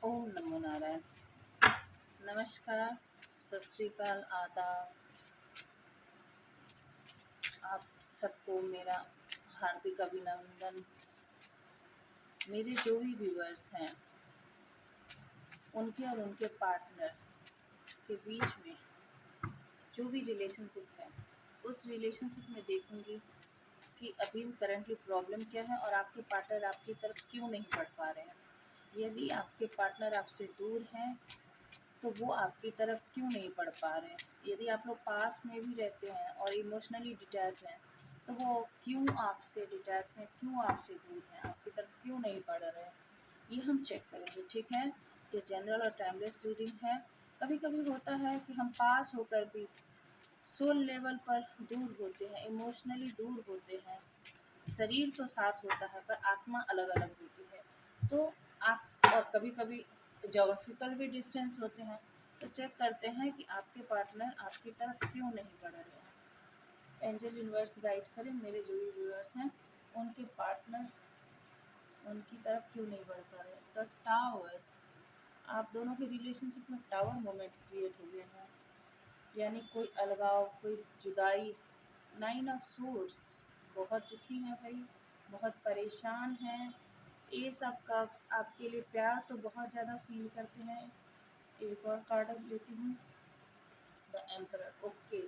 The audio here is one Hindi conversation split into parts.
ओम नमो नारायण। नमस्कार, सत श्री अकाल, आदाब। आप सबको मेरा हार्दिक अभिनंदन। मेरे जो भी व्यूअर्स हैं उनके और उनके पार्टनर के बीच में जो भी रिलेशनशिप है उस रिलेशनशिप में देखूंगी कि अभी करंटली प्रॉब्लम क्या है और आपके पार्टनर आपकी तरफ क्यों नहीं बढ़ पा रहे हैं। यदि आपके पार्टनर आपसे दूर हैं तो वो आपकी तरफ क्यों नहीं बढ़ पा रहे हैं। यदि आप लोग पास में भी रहते हैं और इमोशनली डिटैच हैं तो वो क्यों आपसे डिटैच हैं, क्यों आपसे दूर हैं, आपकी तरफ क्यों नहीं बढ़ रहे हैं, ये हम चेक करेंगे। ठीक है, ये जनरल और टाइमलेस रीडिंग है। कभी कभी होता है कि हम पास होकर भी सोल लेवल पर दूर होते हैं, इमोशनली दूर होते हैं। शरीर तो साथ होता है पर आत्मा अलग अलग होती है। तो आप और कभी कभी जोग्राफिकल भी डिस्टेंस होते हैं। तो चेक करते हैं कि आपके पार्टनर आपकी तरफ क्यों नहीं बढ़ रहे हैं। एंजल यूनिवर्स गाइड करें मेरे जो भी व्यूअर्स हैं उनके पार्टनर उनकी तरफ क्यों नहीं बढ़ पा रहे। द टावर, आप दोनों के रिलेशनशिप में टावर मोमेंट क्रिएट हो गए हैं, यानी कोई अलगाव, कोई जुदाई। नाइन ऑफ सोर्ड्स, बहुत दुखी हैं भाई, बहुत परेशान हैं। एस ऑफ कप्स, आपके लिए प्यार तो बहुत ज़्यादा फील करते हैं। एक और कार्ड अब लेती हूँ, द एम्परर। ओके,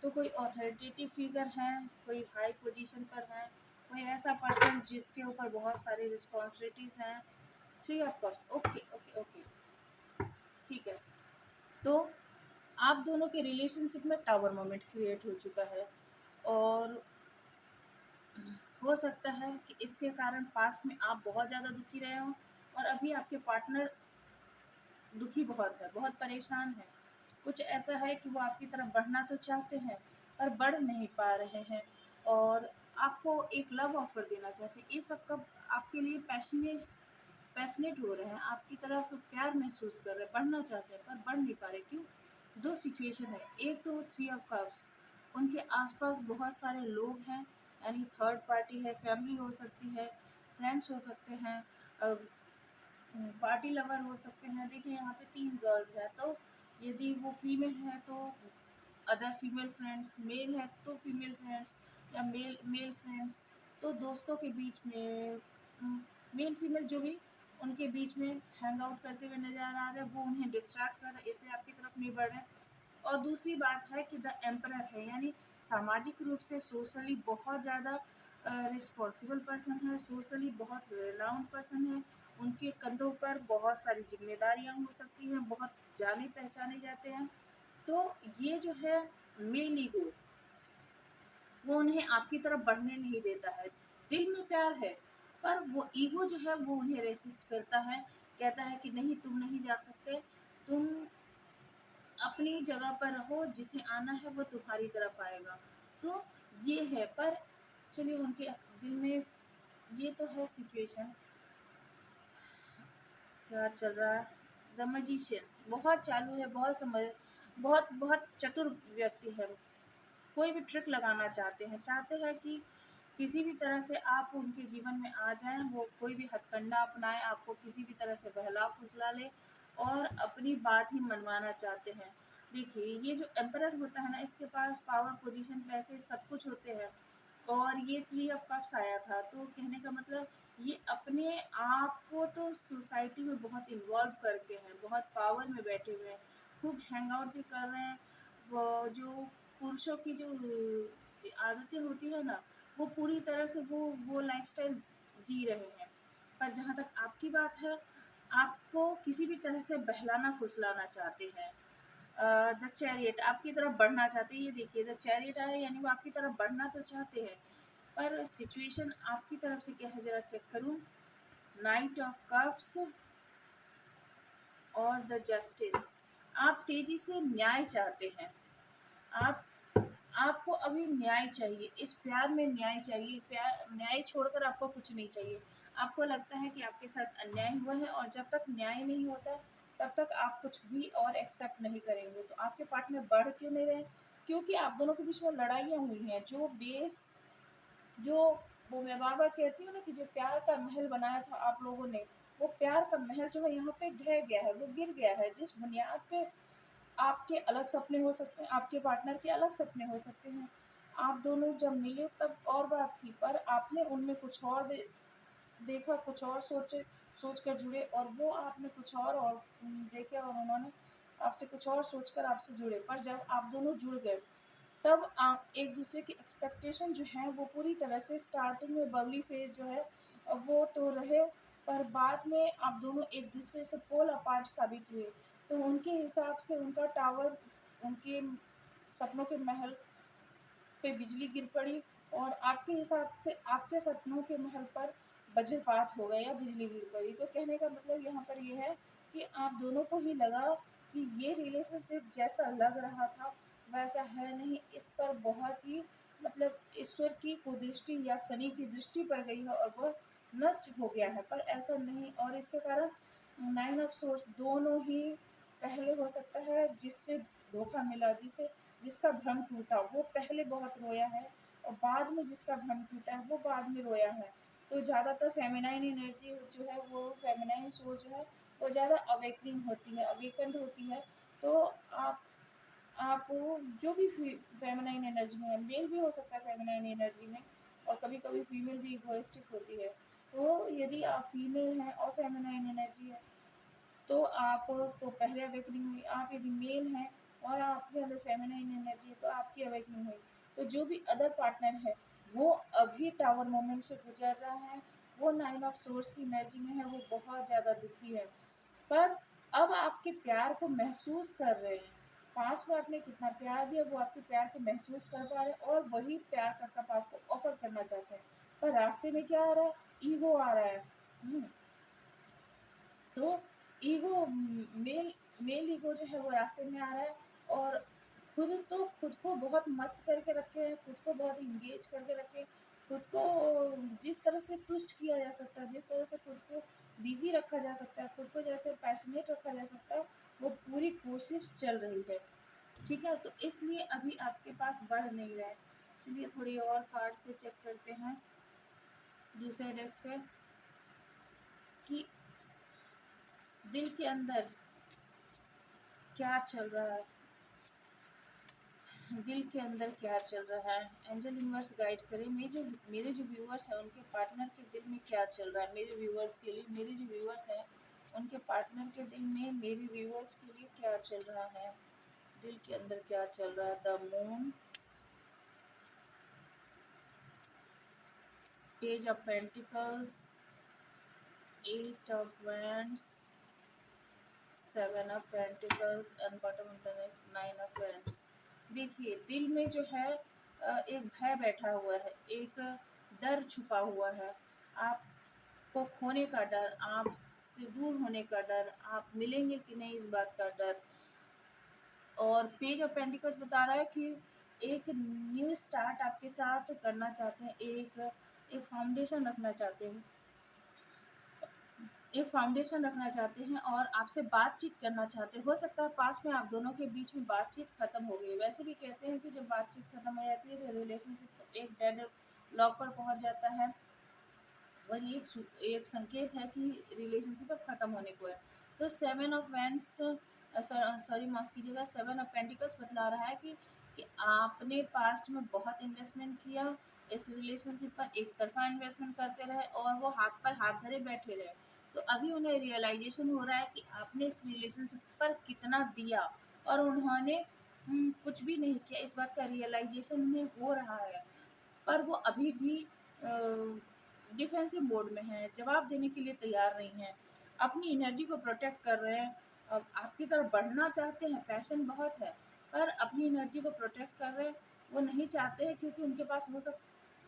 तो कोई अथॉरिटेटिव फिगर है, कोई हाई पोजीशन पर है, कोई ऐसा पर्सन जिसके ऊपर बहुत सारी रिस्पॉन्सिबिलिटीज़ हैं। Three of cups. Okay okay okay, ठीक है। तो आप दोनों के रिलेशनशिप में टावर मोमेंट क्रिएट हो चुका है और हो सकता है कि इसके कारण पास्ट में आप बहुत ज़्यादा दुखी रहे हों और अभी आपके पार्टनर दुखी बहुत है, बहुत परेशान है। कुछ ऐसा है कि वो आपकी तरफ बढ़ना तो चाहते हैं पर बढ़ नहीं पा रहे हैं और आपको एक लव ऑफर देना चाहते हैं। ये सब कब आपके लिए पैशनेट हो रहे हैं, आपकी तरफ प्यार महसूस कर रहे हैं, बढ़ना चाहते हैं पर बढ़ नहीं पा रहे। क्यों? दो सिचुएशन है। एक तो थ्री ऑफ कप्स, उनके आसपास बहुत सारे लोग हैं, यानी थर्ड पार्टी है, फैमिली हो सकती है, फ्रेंड्स हो सकते हैं, पार्टी लवर हो सकते हैं। देखिए यहाँ पे तीन गर्ल्स है, तो यदि वो फीमेल है तो अदर फीमेल फ्रेंड्स, मेल है तो फीमेल फ्रेंड्स या मेल मेल फ्रेंड्स। तो दोस्तों के बीच में मेल फीमेल जो भी उनके बीच में हैंग आउट करते हुए नजर आ रहे हैं, वो उन्हें डिस्ट्रैक्ट कर रहे हैं, इसलिए आपकी तरफ नहीं बढ़ रहे हैं। और दूसरी बात है कि द एम्परर है, यानी सामाजिक रूप से सोशली बहुत ज़्यादा रिस्पॉन्सिबल पर्सन है, सोशली बहुत रिनाउंड पर्सन है। उनके कंधों पर बहुत सारी जिम्मेदारियां हो सकती हैं, बहुत जाने पहचाने जाते हैं। तो ये जो है मेन ईगो, वो उन्हें आपकी तरफ बढ़ने नहीं देता है। दिल में प्यार है पर वो ईगो जो है वो उन्हें रेसिस्ट करता है, कहता है कि नहीं, तुम नहीं जा सकते, तुम अपनी जगह पर रहो, जिसे आना है वो तुम्हारी तरफ आएगा। तो ये है, पर चलिए उनके दिल में ये तो है सिचुएशन। क्या चल रहा है? द मजिशियन बहुत चालू है, बहुत समझ, बहुत बहुत चतुर व्यक्ति है। कोई भी ट्रिक लगाना चाहते हैं कि किसी भी तरह से आप उनके जीवन में आ जाएं, वो कोई भी हथकंडा अपनाए, आपको किसी भी तरह से बहला फुसला ले और अपनी बात ही मनवाना चाहते हैं। देखिए ये जो एम्परर होता है ना, इसके पास पावर, पोजीशन, पैसे सब कुछ होते हैं और ये थ्री ऑफ कप्स आया था, तो कहने का मतलब ये अपने आप को तो सोसाइटी में बहुत इन्वॉल्व करके हैं, बहुत पावर में बैठे हुए हैं, खूब हैंग आउट भी कर रहे हैं। वो जो पुरुषों की जो आदतें होती है ना, वो पूरी तरह से वो लाइफस्टाइल जी रहे हैं। पर जहाँ तक आपकी बात है, आपको किसी भी तरह से बहलाना फुसलाना चाहते हैं। द चैरियट, आपकी तरफ बढ़ना चाहते हैं। ये देखिए द चैरियट आया, यानी वो आपकी तरफ बढ़ना तो चाहते हैं पर सिचुएशन आपकी तरफ से क्या है, जरा चेक करूं। नाइट ऑफ कप्स और द जस्टिस, आप तेजी से न्याय चाहते हैं। आप आपको अभी न्याय चाहिए, इस प्यार में न्याय चाहिए। प्यार, न्याय छोड़कर आपको कुछ नहीं चाहिए। आपको लगता है कि आपके साथ अन्याय हुआ है और जब तक न्याय नहीं होता तब तक आप कुछ भी और एक्सेप्ट नहीं करेंगे। तो आपके पार्टनर बढ़ क्यों नहीं रहे? क्योंकि आप दोनों के बीच में लड़ाइयाँ हुई हैं। जो बेस, जो वो मैं बार बार कहती हूँ ना कि जो प्यार का महल बनाया था आप लोगों ने, वो प्यार का महल जो है यहाँ पे ढह गया है, वो गिर गया है। जिस बुनियाद पे आपके अलग सपने हो सकते हैं, आपके पार्टनर के अलग सपने हो सकते हैं, आप दोनों जब मिले तब और बात थी, पर आपने उनमें कुछ और देखा, कुछ और सोचे, सोच कर जुड़े, और वो आपने कुछ और देखे, और उन्होंने आपसे कुछ और सोचकर आपसे जुड़े। पर जब आप दोनों जुड़ गए, तब आप एक दूसरे की एक्सपेक्टेशन जो है वो पूरी तरह से स्टार्टिंग में बबली फेज जो है वो तो रहे, पर बाद में आप दोनों एक दूसरे से पोल अपार्ट साबित हुए। तो उनके हिसाब से उनका टावर, उनके सपनों के महल पे बिजली गिर पड़ी, और आपके हिसाब से आपके सपनों के महल पर वज्रपात हो गया या बिजली गिर पड़ी। तो कहने का मतलब यहाँ पर ये है कि आप दोनों को ही लगा कि ये रिलेशनशिप जैसा लग रहा था वैसा है नहीं, इस पर बहुत ही मतलब ईश्वर की कुदृष्टि या शनि की दृष्टि पड़ गई है और वह नष्ट हो गया है, पर ऐसा नहीं। और इसके कारण नाइन ऑफ सोर्स दोनों ही पहले हो सकता है जिससे धोखा मिला, जिसका भ्रम टूटा वो पहले बहुत रोया है, और बाद में जिसका भ्रम टूटा है वो बाद में रोया है। तो ज़्यादातर फेमिनाइन एनर्जी जो है, वो फेमिनाइन सोल जो है वो ज़्यादा अवेकनिंग होती है, अवेकेंड होती है। तो आप जो भी फेमिनाइन एनर्जी में है, मेल भी हो सकता है फेमिनाइन एनर्जी में, और कभी कभी फीमेल भी इगोइस्टिक होती है। तो यदि आप फीमेल हैं और फेमिनाइन एनर्जी है, तो आपको पहले अवेकनिंग हुई। आप यदि मेल हैं और आपके अंदर फेमिनाइन एनर्जी है, तो आपकी अवेकनिंग हुई। तो जो भी अदर पार्टनर है वो अभी टावर मोमेंट से गुजर रहा है, वो नाइन ऑफ सोर्स की एनर्जी में है, वो बहुत ज़्यादा दुखी है, पर अब आपके प्यार को महसूस कर रहे हैं। पास में आपने कितना प्यार दिया, वो आपके प्यार को महसूस कर पा रहे हैं, और वही प्यार का कप आपको ऑफर करना चाहते हैं। पर रास्ते में क्या आ रहा है? ईगो आ रहा है। तो ईगो, मेल मेल ईगो जो है वो रास्ते में आ रहा है, और खुद को बहुत मस्त करके रखे हैं, खुद को बहुत इंगेज करके रखे, खुद को जिस तरह से तुष्ट किया जा सकता है, जिस तरह से खुद को बिजी रखा जा सकता है, खुद को जैसे पैशनेट रखा जा सकता है, वो पूरी कोशिश चल रही है। ठीक है, तो इसलिए अभी आपके पास बढ़ नहीं रहा है। चलिए थोड़ी और कार्ड से चेक करते हैं दूसरे डेक से कि दिल के अंदर क्या चल रहा है, दिल के अंदर क्या चल रहा है। एंजल यूनिवर्स गाइड करें, मेरे जो व्यूअर्स हैं उनके पार्टनर के दिल में क्या चल रहा है। मेरे व्यूअर्स के लिए, मेरे जो व्यूअर्स हैं उनके पार्टनर के दिल में मेरे व्यूअर्स के लिए क्या चल रहा है, दिल के अंदर क्या चल रहा है। The moon, page of pentacles, eight of wands, seven of pentacles and bottom of the nine of wands. देखिए दिल में जो है एक भय बैठा हुआ है, एक डर छुपा हुआ है, आपको खोने का डर, आप से दूर होने का डर, आप मिलेंगे कि नहीं इस बात का डर। और पेज ऑफ पेंटिकल्स बता रहा है कि एक न्यू स्टार्ट आपके साथ करना चाहते हैं, एक फाउंडेशन रखना चाहते हैं, एक फाउंडेशन रखना चाहते हैं और आपसे बातचीत करना चाहते हैं। हो सकता है पास में आप दोनों के बीच में बातचीत खत्म हो गई। वैसे भी कहते हैं कि जब बातचीत खत्म हो जाती है तो रिलेशनशिप एक डेड लॉक पर पहुंच जाता है, वही एक संकेत है कि रिलेशनशिप अब खत्म होने को है। तो सेवन ऑफ वैंड्स, सॉरी माफ़ कीजिएगा, सेवन ऑफ पेंटिकल्स बतला रहा है कि आपने पास्ट में बहुत इन्वेस्टमेंट किया इस रिलेशनशिप पर, एक तरफा इन्वेस्टमेंट करते रहे और वो हाथ पर हाथ धरे बैठे रहे। तो अभी उन्हें रियलाइजेशन हो रहा है कि आपने इस रिलेशनशिप पर कितना दिया और उन्होंने कुछ भी नहीं किया, इस बात का रियलाइजेशन उन्हें हो रहा है। पर वो अभी भी डिफेंसिव मोड में हैं, जवाब देने के लिए तैयार नहीं हैं, अपनी एनर्जी को प्रोटेक्ट कर रहे हैं। अब आपकी तरफ बढ़ना चाहते हैं, पैशन बहुत है, पर अपनी एनर्जी को प्रोटेक्ट कर रहे हैं। वो नहीं चाहते हैं क्योंकि उनके पास वो सब,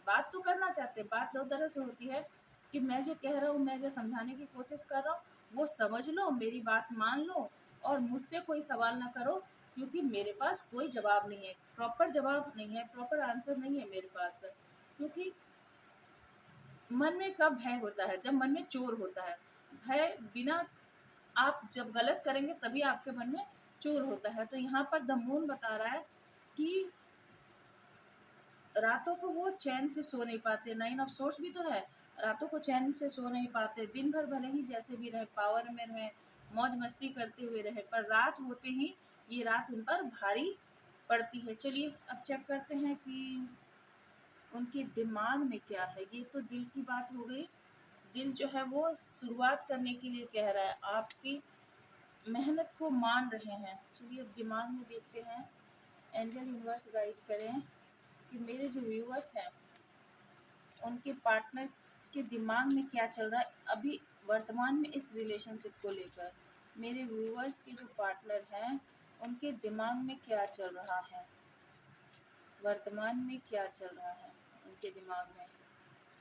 बात तो करना चाहते हैं, बात दो तरह से होती है कि मैं जो कह रहा हूँ, मैं जो समझाने की कोशिश कर रहा हूँ वो समझ लो, मेरी बात मान लो और मुझसे कोई सवाल ना करो, क्योंकि मेरे पास कोई जवाब नहीं है, प्रॉपर जवाब नहीं है, प्रॉपर आंसर नहीं है मेरे पास। क्योंकि मन में कब भय होता है? जब मन में चोर होता है। भय बिना, आप जब गलत करेंगे तभी आपके मन में चोर होता है। तो यहाँ पर द मून बता रहा है कि रातों को वो चैन से सो नहीं पाते। नाइन ऑफ सोर्स भी तो है, रातों को चैन से सो नहीं पाते, दिन भर भले ही जैसे भी रहे, पावर में रहे, मौज मस्ती करते हुए रहे, पर रात होते ही ये रात उन पर भारी पड़ती है। चलिए अब चेक करते हैं कि उनके दिमाग में क्या है। ये तो दिल की बात हो गई। दिल जो है वो शुरुआत करने के लिए कह रहा है, आपकी मेहनत को मान रहे हैं। चलिए अब दिमाग में देखते हैं, एंजल यूनिवर्स गाइड करें कि मेरे जो व्यूअर्स हैं उनके पार्टनर के दिमाग में क्या चल रहा है अभी वर्तमान में इस रिलेशनशिप को लेकर। मेरे व्यूअर्स के जो पार्टनर हैं उनके दिमाग में क्या चल रहा है, वर्तमान में क्या चल रहा है उनके दिमाग में।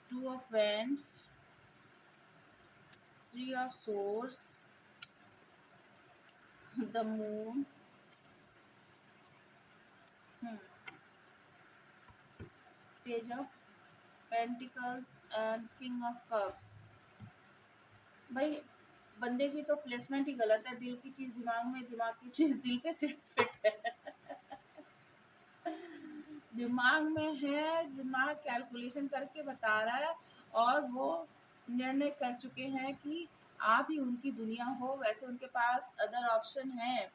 Two of wands, three of source, the moon, page of pentacles and king of cups. भाई बंदे की तो प्लेसमेंट ही गलत है, दिल की चीज दिमाग में, दिमाग की चीज दिल पे सिर्फ फिट है। दिमाग में है, दिमाग कैलकुलेशन करके बता रहा है और वो निर्णय कर चुके हैं कि आप ही उनकी दुनिया हो। वैसे उनके पास अदर ऑप्शन है,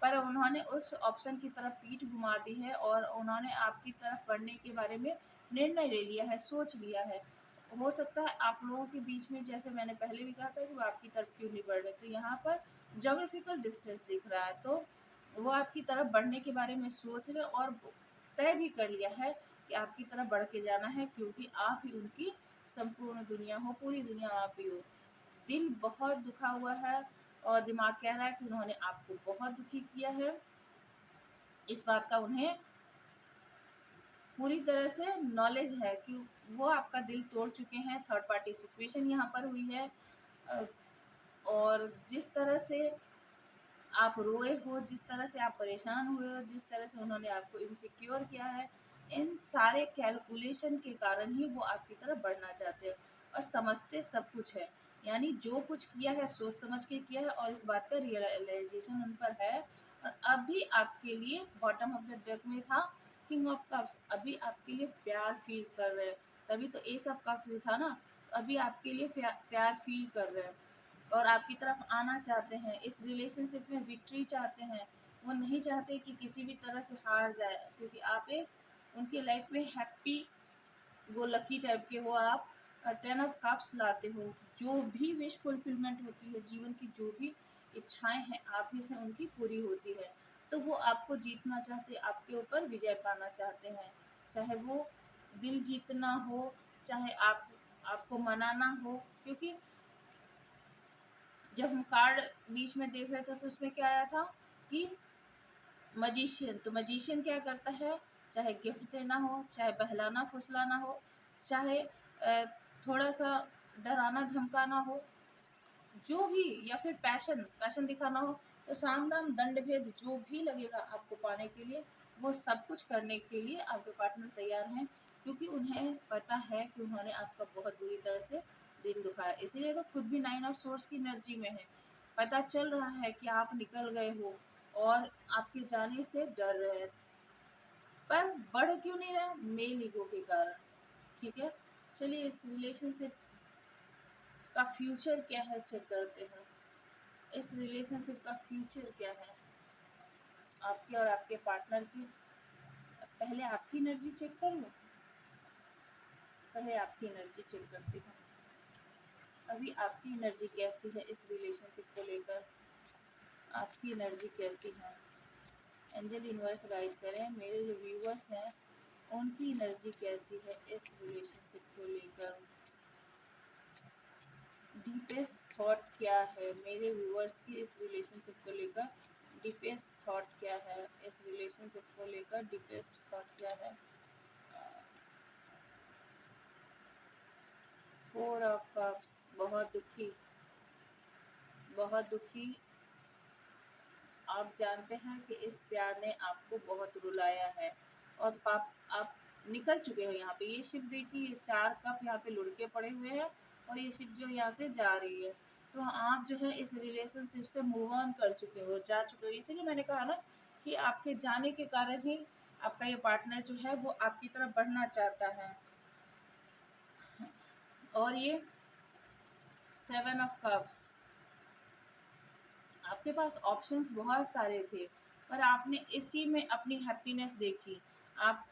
पर उन्होंने उस ऑप्शन की तरफ पीठ घुमा दी है और उन्होंने आपकी तरफ बढ़ने के बारे में निर्णय ले लिया है, सोच लिया है। हो सकता है आप लोगों के बीच में, जैसे मैंने पहले भी कहा था कि वो आपकी तरफ क्यों नहीं बढ़ रहे, तो यहाँ पर जोग्राफिकल डिस्टेंस दिख रहा है, तो वो आपकी तरफ बढ़ने के बारे में सोच रहे और तय भी कर लिया है कि आपकी तरफ बढ़ के जाना है, क्योंकि आप ही उनकी संपूर्ण दुनिया हो, पूरी दुनिया आप ही हो। दिल बहुत दुखा हुआ है और दिमाग कह रहा है कि उन्होंने आपको बहुत दुखी किया है। इस बात का उन्हें पूरी तरह से नॉलेज है कि वो आपका दिल तोड़ चुके हैं। थर्ड पार्टी सिचुएशन यहाँ पर हुई है अ, और जिस तरह से आप रोए हो, जिस तरह से आप परेशान हुए हो, जिस तरह से उन्होंने आपको इनसिक्योर किया है, इन सारे कैलकुलेशन के कारण ही वो आपकी तरफ बढ़ना चाहते हैं और समझते सब कुछ है। यानी जो कुछ किया है सोच समझ के किया है और इस बात का रियलाइजेशन उन पर है। और अभी आपके लिए बॉटम ऑफ द डेक में था किंग ऑफ कप्स, अभी आपके लिए प्यार फील कर रहे हैं। तभी तो एस ऑफ कप था ना, तो अभी आपके लिए प्यार फील कर रहे हैं और आपकी तरफ आना चाहते हैं, इस रिलेशनशिप में विक्ट्री चाहते हैं। वो नहीं चाहते कि किसी भी तरह से हार जाए, क्योंकि आप एक उनके लाइफ में हैप्पी गो लकी टाइप के हो। आप 10 ऑफ कप्स लाते हो। जो भी विश फुलफिलमेंट होती है, जीवन की जो भी इच्छाएं हैं आप ही से उनकी पूरी होती है। तो वो आपको जीतना चाहते, आपके ऊपर विजय पाना चाहते हैं, चाहे वो दिल जीतना हो, चाहे आपको मनाना हो। क्योंकि जब हम कार्ड बीच में देख रहे थे तो उसमें क्या आया था कि मजिशियन, तो मजिशियन क्या करता है, चाहे गिफ्ट देना हो, चाहे बहलाना फुसलाना हो, चाहे थोड़ा सा डराना धमकाना हो, जो भी, या फिर पैशन पैशन दिखाना हो, तो साम दाम दंड भेद जो भी लगेगा आपको पाने के लिए, वो सब कुछ करने के लिए आपके पार्टनर तैयार हैं। क्योंकि उन्हें पता है कि उन्होंने आपका बहुत बुरी तरह से दिल दुखाया, इसीलिए तो खुद भी 9 ऑफ सोर्स की एनर्जी में है। पता चल रहा है कि आप निकल गए हो और आपके जाने से डर रहे हैं, पर बढ़ क्यों नहीं रहा, मेल ईगो के कारण। ठीक है, चलिए इस रिलेशनशिप का फ्यूचर क्या है चेक करते हैं। इस रिलेशनशिप का फ्यूचर क्या है आपके और आपके पार्टनर की। पहले आपकी एनर्जी चेक कर लो, पहले आपकी एनर्जी चेक करती हूँ। अभी आपकी एनर्जी कैसी है इस रिलेशनशिप को लेकर, आपकी एनर्जी कैसी है। एंजल यूनिवर्स गाइड करें, मेरे जो व्यूवर्स हैं उनकी एनर्जी कैसी है इस रिलेशनशिप को लेकर। डीपेस्ट थॉट क्या है मेरे व्यूवर्स की इस रिलेशनशिप को लेकर, डीपेस्ट थॉट क्या है इस रिलेशनशिप को लेकर, डीपेस्ट थॉट क्या है। 4 ऑफ कप्स, बहुत दुखी, बहुत दुखी। आप जानते हैं कि इस प्यार ने आपको बहुत रुलाया है और आप निकल चुके हो। यहाँ पे ये शिप देखिए, ये 4 कप यहाँ पे लुढ़के पड़े हुए हैं और ये शिप जो यहाँ से जा रही है, तो आप जो है इस रिलेशनशिप से मूव ऑन कर चुके हो, जा चुके हो। इसीलिए मैंने कहा ना कि आपके जाने के कारण ही आपका ये पार्टनर जो है वो आपकी तरफ बढ़ना चाहता है। और ये 7 ऑफ कप्स, आपके पास ऑप्शंस बहुत सारे थे पर आपने इसी में अपनी हैप्पीनेस देखी। आप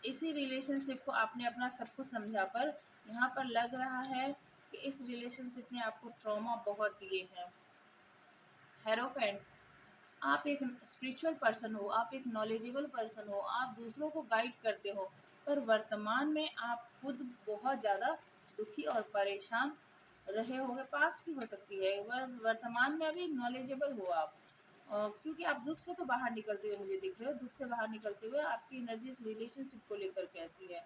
इसी रिलेशनशिप को आपने अपना सब कुछ समझा, पर यहाँ पर लग रहा है कि इस रिलेशनशिप ने आपको ट्रॉमा बहुत दिए हैं। हेरोफेंट, आप एक स्पिरिचुअल पर्सन हो, आप एक नॉलेजेबल पर्सन हो, आप दूसरों को गाइड करते हो, पर वर्तमान में आप खुद बहुत ज़्यादा दुखी और परेशान रहे होगे। पास्ट की हो सकती है, वर्तमान में अभी नॉलेजेबल हो आप। क्योंकि आप दुख से तो बाहर निकलते हुए मुझे दिख रहे हो। दुख से बाहर निकलते हुए आपकी एनर्जी इस रिलेशनशिप को लेकर कैसी है?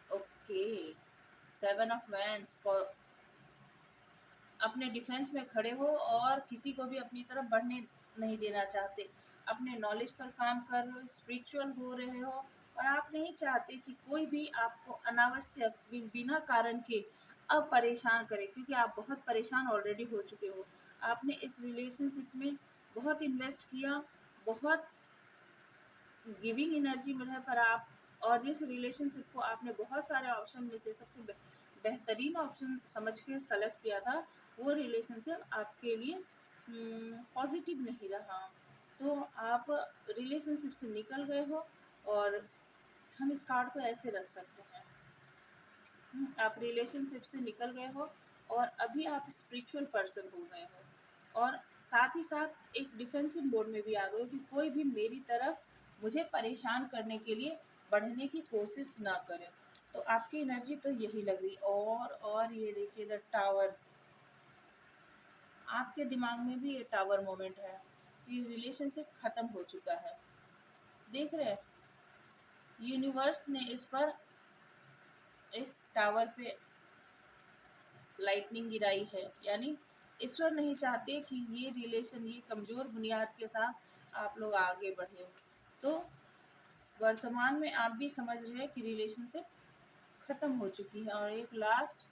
ओके, 7 ऑफ वैंड्स, अपने डिफेंस में खड़े हो और किसी को भी अपनी तरफ बढ़ने नहीं देना चाहते। अपने नॉलेज पर काम कर रहे हो, स्पिरिचुअल हो रहे हो, और आप नहीं चाहते कि कोई भी आपको अनावश्यक बिना कारण के अब परेशान करे, क्योंकि आप बहुत परेशान ऑलरेडी हो चुके हो। आपने इस रिलेशनशिप में बहुत इन्वेस्ट किया, बहुत गिविंग एनर्जी में रहे, पर आप और जिस रिलेशनशिप को आपने बहुत सारे ऑप्शन में से सबसे बेहतरीन ऑप्शन समझ के सेलेक्ट किया था, वो रिलेशनशिप आपके लिए पॉजिटिव नहीं रहा। तो आप रिलेशनशिप से निकल गए हो, और हम इस कार्ड को ऐसे रख सकते हैं। आप रिलेशनशिप से निकल गए हो और अभी आप स्पिरिचुअल पर्सन हो गए हो, और साथ ही साथ एक डिफेंसिव मोड में भी आ गए हो कि कोई भी मेरी तरफ मुझे परेशान करने के लिए बढ़ने की कोशिश ना करे। तो आपकी एनर्जी तो यही लग रही। और ये देखिए द टावर, आपके दिमाग में भी ये टावर मोमेंट है कि रिलेशनशिप खत्म हो चुका है। देख रहे हैं, यूनिवर्स ने इस टावर पे लाइटनिंग गिराई है, यानी ईश्वर नहीं चाहते कि ये रिलेशन, ये कमज़ोर बुनियाद के साथ आप लोग आगे बढ़े। तो वर्तमान में आप भी समझ रहे हैं कि रिलेशनशिप ख़त्म हो चुकी है। और एक लास्ट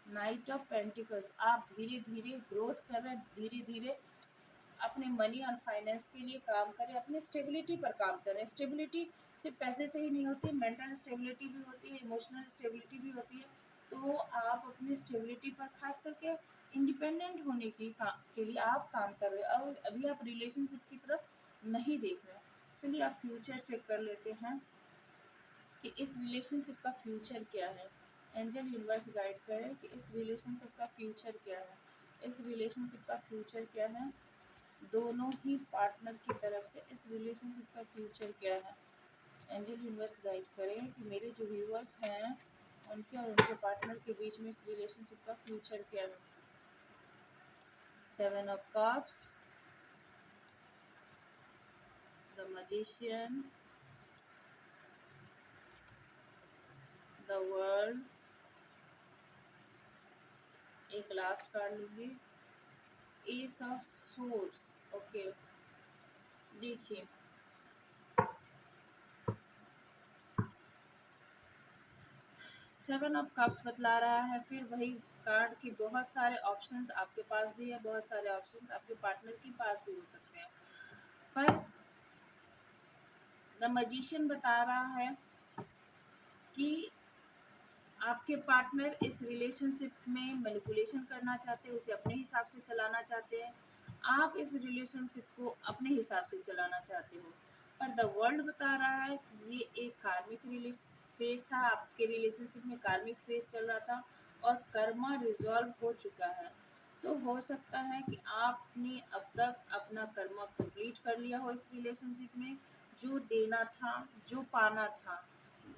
नाइट ऑफ पेंटिकल्स, आप धीरे धीरे ग्रोथ कर रहे हैं, धीरे धीरे अपने मनी और फाइनेंस के लिए काम करें, अपने स्टेबिलिटी पर काम करें। स्टेबिलिटी सिर्फ पैसे से ही नहीं होती, मेंटल स्टेबिलिटी भी होती है, इमोशनल स्टेबिलिटी भी होती है। तो आप अपनी स्टेबिलिटी पर खास करके इंडिपेंडेंट होने के लिए आप काम कर रहे हो, और अभी आप रिलेशनशिप की तरफ नहीं देख रहे। चलिए आप फ्यूचर चेक कर लेते हैं कि इस रिलेशनशिप का फ्यूचर क्या है। एंजल यूनिवर्स गाइड करें कि इस रिलेशनशिप का फ्यूचर क्या है। इस रिलेशनशिप का फ्यूचर क्या है दोनों ही पार्टनर की तरफ से, इस रिलेशनशिप का फ्यूचर क्या है। एंजल यूनिवर्स गाइड करें कि मेरे जो व्यूअर्स हैं उनके और उनके पार्टनर के बीच में इस रिलेशनशिप का फ्यूचर क्या है। 7 of cups, the magician, the world, एक लास्ट कार्ड लूँगी, एस ऑफ सोर्स। ओके, देखिए 7 ऑफ कप्स बतला रहा है, फिर वही कार्ड की बहुत सारे ऑप्शंस आपके पास भी है, बहुत सारे ऑप्शंस आपके पार्टनर के पास भी हो सकते हैं। पर द मैजिशियन बता रहा है कि आपके पार्टनर इस रिलेशनशिप में मैनिपुलेशन करना चाहते हैं, उसे अपने हिसाब से चलाना चाहते हैं। आप इस रिलेशनशिप को अपने हिसाब से चलाना चाहते हो। पर द वर्ल्ड बता रहा है कि ये एक कार्मिक फेज था, आपके रिलेशनशिप में कार्मिक फेज चल रहा था और कर्मा रिजॉल्व हो चुका है। तो हो सकता है कि आपने अब तक अपना कर्मा कंप्लीट कर लिया हो इस रिलेशनशिप में। जो देना था, जो पाना था,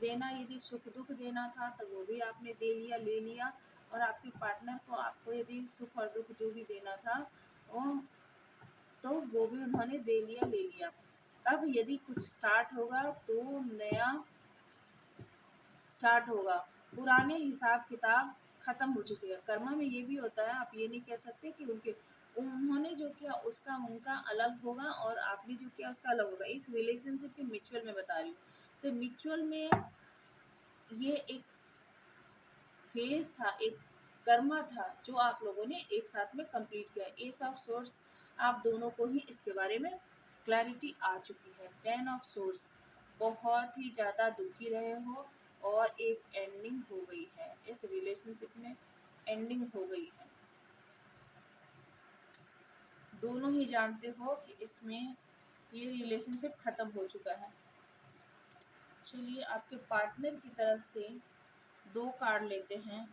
देना यदि सुख दुख देना था तो वो भी आपने दे लिया, ले लिया। और आपके पार्टनर को आपको यदि सुख और दुख जो भी देना था वो, तो वो भी उन्होंने दे लिया, ले लिया। अब यदि कुछ स्टार्ट होगा तो नया स्टार्ट होगा, पुराने हिसाब किताब खत्म हो चुके हैं। कर्मा में ये भी होता है, आप ये नहीं कह सकते कि उन्होंने जो किया उसका उनका अलग होगा और आपने जो किया उसका अलग होगा। इस रिलेशनशिप के म्यूचुअल में बता रही हूँ। तो म्यूचुअल में ये एक फेज था, एक कर्मा था जो आप लोगों ने एक साथ में कंप्लीट किया। एस ऑफ सोर्स, आप दोनों को ही इसके बारे में क्लैरिटी आ चुकी है। 10 ऑफ सोर्स, बहुत ही ज़्यादा दुखी रहे हो, और एक एंडिंग हो गई है, इस रिलेशनशिप में एंडिंग हो गई है। दोनों ही जानते हो कि इसमें ये रिलेशनशिप ख़त्म हो चुका है। चलिए आपके पार्टनर की तरफ से 2 कार्ड लेते हैं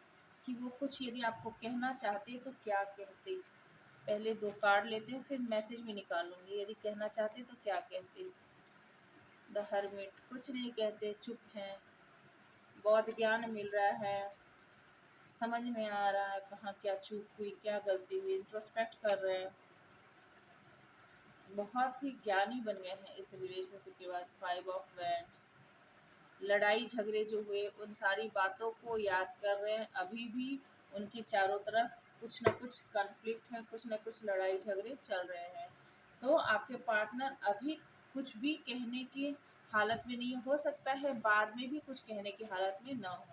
कि वो कुछ यदि आपको कहना चाहते तो क्या कहते। पहले 2 कार्ड लेते हैं, फिर मैसेज भी निकालूंगी। यदि कहना चाहते तो क्या कहते। द हर्मिट, कुछ नहीं कहते, चुप हैं। बहुत ज्ञान मिल रहा है, समझ में आ रहा है कहाँ क्या चूक हुई, क्या गलती हुई, इंट्रोस्पेक्ट कर रहे हैं। बहुत ही ज्ञानी बन गए हैं इस रिलेशनशिप के बाद। 5 ऑफ वैंड्स, लड़ाई झगड़े जो हुए उन सारी बातों को याद कर रहे हैं। अभी भी उनके चारों तरफ कुछ ना कुछ कॉन्फ्लिक्ट है, कुछ ना कुछ लड़ाई झगड़े चल रहे हैं। तो आपके पार्टनर अभी कुछ भी कहने की हालत में नहीं, हो सकता है बाद में भी कुछ कहने की हालत में ना हो,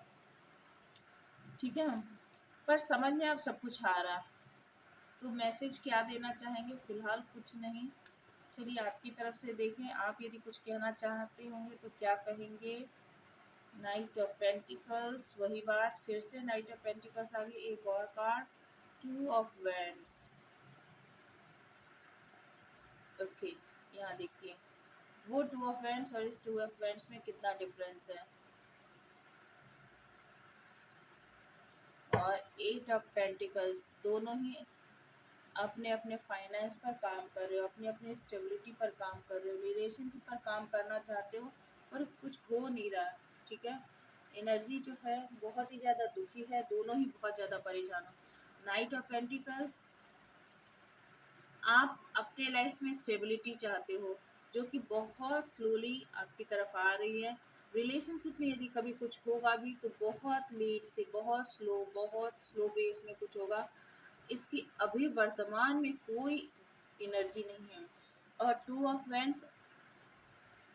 ठीक है, पर समझ में अब सब कुछ आ रहा है। तो मैसेज क्या देना चाहेंगे? फिलहाल कुछ नहीं। चलिए आपकी तरफ से देखें, आप यदि कुछ कहना चाहते होंगे तो क्या कहेंगे। नाइट ऑफ पेंटिकल्स, वही बात फिर से, नाइट ऑफ पेंटिकल्स आगे एक और कार्ड, 2 ऑफ वैंड्स। ओके, यहाँ देखिए वो 2 ऑफ वैंड्स और इस 2 ऑफ वैंड्स में कितना डिफरेंस है। और 8 ऑफ पेंटिकल्स, दोनों ही अपने अपने फाइनेंस पर काम कर रहे हो, अपनी अपनी स्टेबिलिटी पर काम कर रहे हो, रिलेशनशिप पर काम करना चाहते हो पर कुछ हो नहीं रहा, ठीक है। एनर्जी जो है बहुत ही ज़्यादा दुखी है, दोनों ही बहुत ज़्यादा परेशान हो। नाइट ऑफ पेंटिकल्स, आप अपने लाइफ में स्टेबिलिटी चाहते हो जो कि बहुत स्लोली आपकी तरफ आ रही है। रिलेशनशिप में यदि कभी कुछ होगा भी तो बहुत लेट से, बहुत स्लो बेस में कुछ होगा। इसकी अभी वर्तमान में कोई एनर्जी नहीं है। और 2 ऑफ वैंड्स,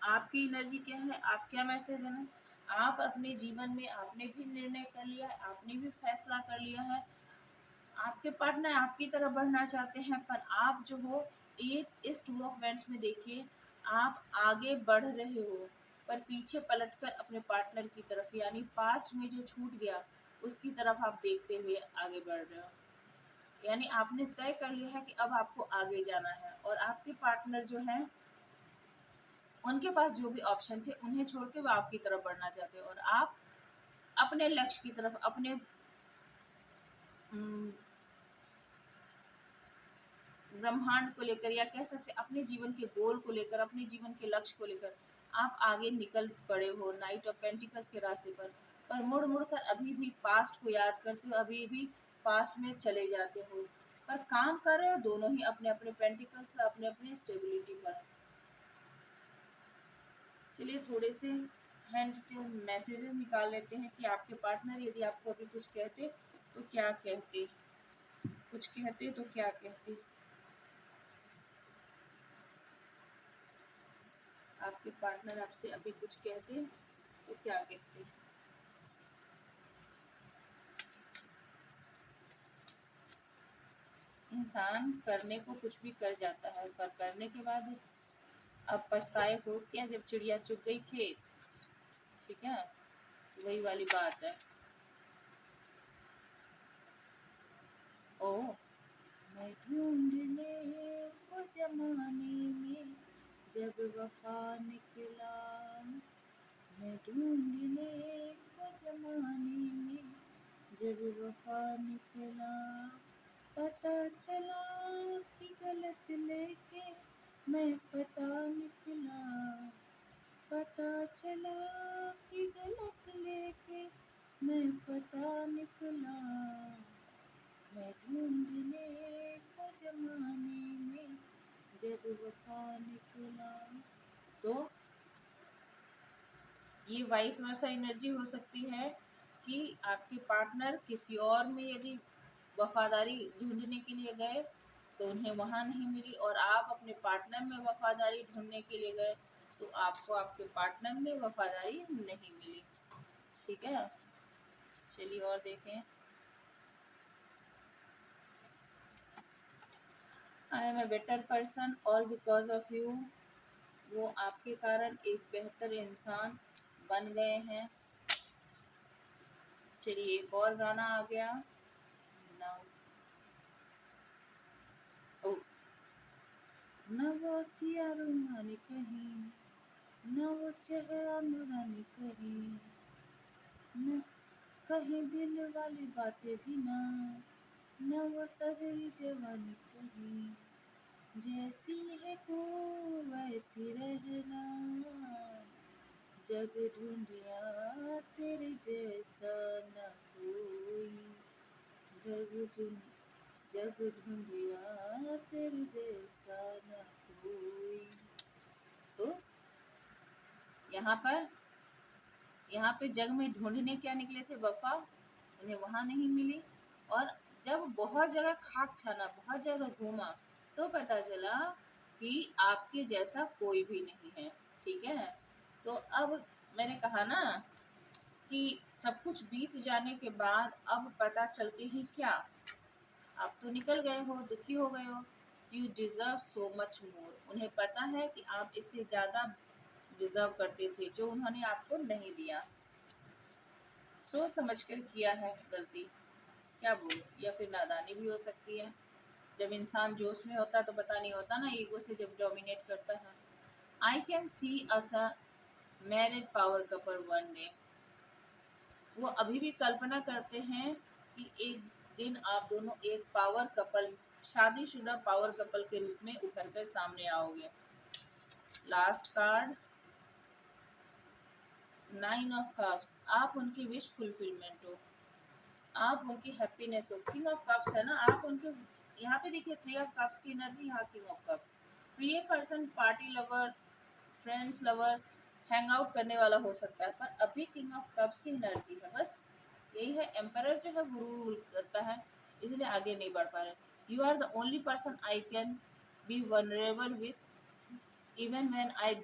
आपकी एनर्जी क्या है, आप क्या मैसेज देना। आप अपने जीवन में आपने भी निर्णय कर लिया है, आपने भी फैसला कर लिया है, आपके पार्टनर आपकी तरफ बढ़ना चाहते हैं, पर आप जो हो ये इस 2 ऑफ वैंड्स में देखिए आप आगे बढ़ रहे हो पर पीछे पलटकर अपने पार्टनर की तरफ, यानी पास्ट में जो छूट गया उसकी तरफ आप देखते हुए आगे बढ़ रहे हो। यानी आपने तय कर लिया है कि अब आपको आगे जाना है और आपके पार्टनर जो हैं उनके पास जो भी ऑप्शन थे उन्हें छोड़ के वो आपकी तरफ बढ़ना चाहते हो और आप अपने लक्ष्य की तरफ, अपने ब्रह्मांड को लेकर या कह सकते अपने जीवन के गोल को लेकर, अपने जीवन के लक्ष्य को लेकर आप आगे निकल पड़े हो नाइट ऑफ पेंटिकल्स के रास्ते पर मुड़ मुड़ कर अभी भी पास्ट को याद करते हो, अभी भी पास्ट में चले जाते हो, पर काम कर रहे हो दोनों ही अपने अपने पेंटिकल्स पर, अपने अपने स्टेबिलिटी पर। चलिए थोड़े से हैंड के मैसेजेस निकाल लेते हैं कि आपके पार्टनर यदि आपको अभी कुछ कहते तो क्या कहते, कुछ कहते तो क्या कहते। आपके पार्टनर आपसे अभी कुछ कहते तो क्या कहते। इंसान करने को कुछ भी कर जाता है पर करने के बाद अब पछताए हो क्या, जब चिड़िया चुग गई खेत, ठीक है, वही वाली बात है। ओ मैं ढूंढने को जमाने में जब वफा निकला, मैं ढूंढने को जमाने में जब वफा निकला, पता चला कि गलत लेके मैं पता निकला, पता चला कि गलत लेके मैं पता निकला, मैं ढूंढने को जमाने में जब वफा निकला। तो ये वाइस वर्सा एनर्जी हो सकती है कि आपके पार्टनर किसी और में यदि वफादारी ढूंढने के लिए गए तो उन्हें वहाँ नहीं मिली और आप अपने पार्टनर में वफादारी ढूंढने के लिए गए तो आपको आपके पार्टनर में वफादारी नहीं मिली, ठीक है। चलिए और देखें। I am a better person all because of you, वो आपके कारण एक बेहतर इंसान बन गए हैं। चलिए एक और गाना आ गया। नव ओ न वो अखियाँ रूमानी कहीं, न वो चेहरा नूरानी कहीं, न कहीं दिल वाली बातें भी ना, न वो सजरी जवानी कहीं। जैसी है तू वैसी रहना, जग ढूंढिया तेरे जैसा न कोई, जग ढूंढ जग ढूंढिया तेरे जैसा न कोई। तो यहाँ पे जग में ढूंढने क्या निकले थे वफा, उन्हें वहां नहीं मिली। और जब बहुत जगह खाक छाना, बहुत जगह घूमा, तो पता चला कि आपके जैसा कोई भी नहीं है। ठीक है, तो अब मैंने कहा ना कि सब कुछ बीत जाने के बाद अब पता चल के ही क्या, आप तो निकल गए हो, दुखी हो गए हो। You deserve so much more. उन्हें पता है कि आप इससे ज़्यादा डिजर्व करते थे, जो उन्होंने आपको नहीं दिया। सोच समझ कर किया है गलती, क्या बोलूं, या फिर नादानी भी हो सकती है। जब इंसान जोश में होता तो पता नहीं होता ना, ईगो से जब डोमिनेट करता है। I can see us a married power couple one day. वो अभी भी कल्पना करते हैं कि एक दिन आप दोनों एक पावर कपल, शादीशुदा पावर कपल के रूप में उभर कर सामने आओगे। Last card, 9 of cups. आप उनकी विश फुलफिलमेंट हो, आप उनकी हैप्पीनेस हो। किंग ऑफ कप्स है ना, आप उनके, यहाँ पे देखिए 3 ऑफ कप्स की एनर्जी, यहाँ किंग ऑफ कप्स। तो ये person party lover, friends lover, hang out करने वाला हो सकता है, पर अभी किंग ऑफ कप्स की एनर्जी है। बस यही है, एम्परर जो है वो रूल करता है, इसलिए आगे नहीं बढ़ पा रहे। You are the only person I can be vulnerable with even when I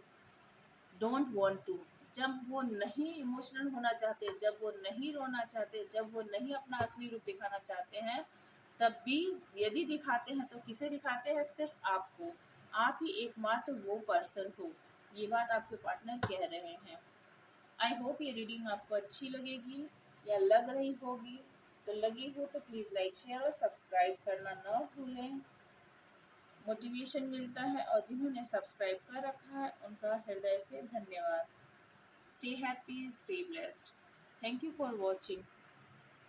don't want to. जब वो नहीं इमोशनल होना चाहते, जब वो नहीं रोना चाहते, जब वो नहीं अपना असली रूप दिखाना चाहते हैं, तब भी यदि दिखाते हैं तो किसे दिखाते हैं? सिर्फ आपको। आप ही एकमात्र वो पर्सन हो, ये बात आपके पार्टनर कह रहे हैं। आई होप ये रीडिंग आपको अच्छी लगेगी या लग रही होगी। तो लगी हो तो प्लीज़ लाइक शेयर और सब्सक्राइब करना ना भूलें, मोटिवेशन मिलता है। और जिन्होंने सब्सक्राइब कर रखा है उनका हृदय से धन्यवाद। Stay happy, stay blessed. Thank you for watching.